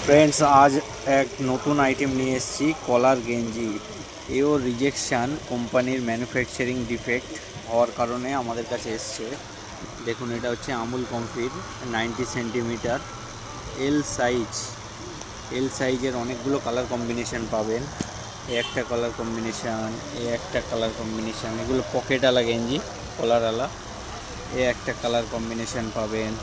Friends, আজ এক নতুন আইটেম নিয়ে এসেছি, কলার গেঞ্জি। এও রিজেকশান, কোম্পানির ম্যানুফ্যাকচারিং ডিফেক্ট হওয়ার কারণে আমাদের কাছে এসছে। দেখুন, এটা হচ্ছে আমুল কমফির 90 সেন্টিমিটার এল সাইজের অনেকগুলো কালার কম্বিনেশান পাবেন। একটা কালার কম্বিনেশান, একটা কালার কম্বিনেশান, এগুলো পকেটওয়ালা গেঞ্জি, কলারওয়ালা। একটা কালার কম্বিনেশান পাবেন,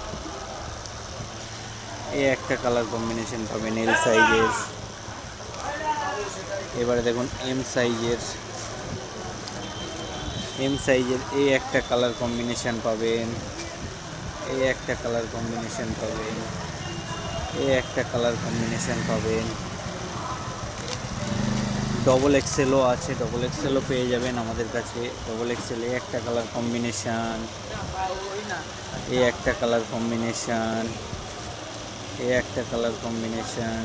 একটা কালার কম্বিনেশন পাবেন এল সাইজের। এবারে দেখুন এম সাইজের একটা কালার কম্বিনেশন পাবেন, একটা কালার কম্বিনেশন পাবেন, একটা কালার কম্বিনেশন পাবেন। ডবল এক্সেলও আছে, ডবল এক্সেলও পেয়ে যাবেন আমাদের কাছে। ডবল এক্সেল একটা কালার কম্বিনেশান, একটা কালার কম্বিনেশান, একটা কালার কম্বিনেশান,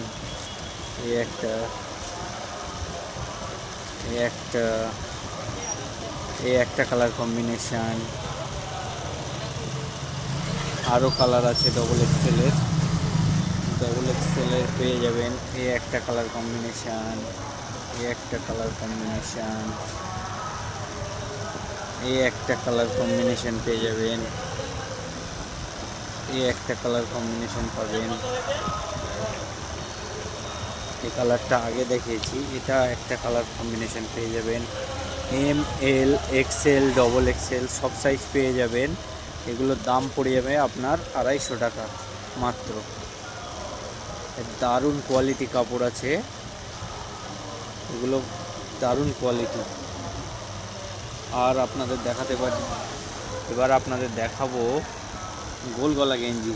একটা একটা একটা কালার কম্বিনেশান। আরও কালার আছে ডবল এক্সেলের পেয়ে যাবেন। একটা কালার কম্বিনেশান, একটা কালার কম্বিনেশান, একটা কালার কম্বিনেশান পেয়ে যাবেন। একটা কালার কম্বিনেশন পাবেন। এই কালারটা আগে দেখিয়েছি, এটা একটা কালার কম্বিনেশন পেয়ে যাবেন। এম, এল, এক্সেল, ডবল এক্সেল সব সাইজ পেয়ে যাবেন। এগুলোর দাম পড়ে যাবে আপনার 250 টাকা মাত্র। দারুণ কোয়ালিটি কাপড় আছে, এগুলো দারুণ কোয়ালিটি। আর আপনাদের দেখাতে পারি, এবার আপনাদের দেখাবো গোল গলা গেঞ্জি।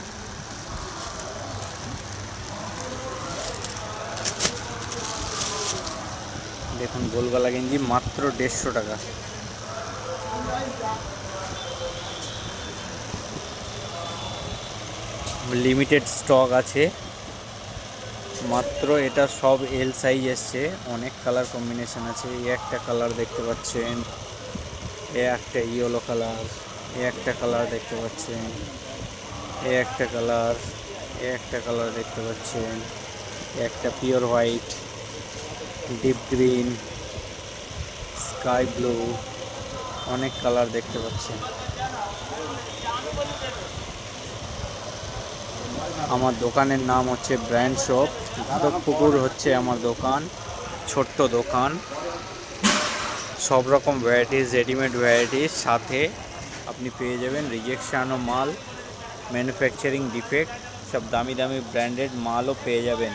দেখুন, গোল গলা গেঞ্জি মাত্র 150 টাকা। লিমিটেড স্টক আছে মাত্র। এটা সব এল সাইজ এসছে, অনেক কালার কম্বিনেশন আছে। একটা কালার দেখতে পাচ্ছেন, একটা ইয়েলো কালার, একটা কালার দেখতে পাচ্ছেন, একটা কালার, একটা কালার দেখতে পাচ্ছেন, একটা pure white, deep green, sky blue, অনেক কালার দেখতে পাচ্ছেন। আমার দোকানের নাম হচ্ছে ব্র্যান্ড শপ, পুকুর হচ্ছে আমার দোকান, ছোট্ট দোকান। সব রকম ভ্যারাইটিস, রেডিমেড ভ্যারাইটিস, সাথে আপনি পেয়ে যাবেন রিজেকশানও মাল, ম্যানুফ্যাকচারিং ডিফেক্ট, সব দামি দামি ব্র্যান্ডেড মালও পেয়ে যাবেন।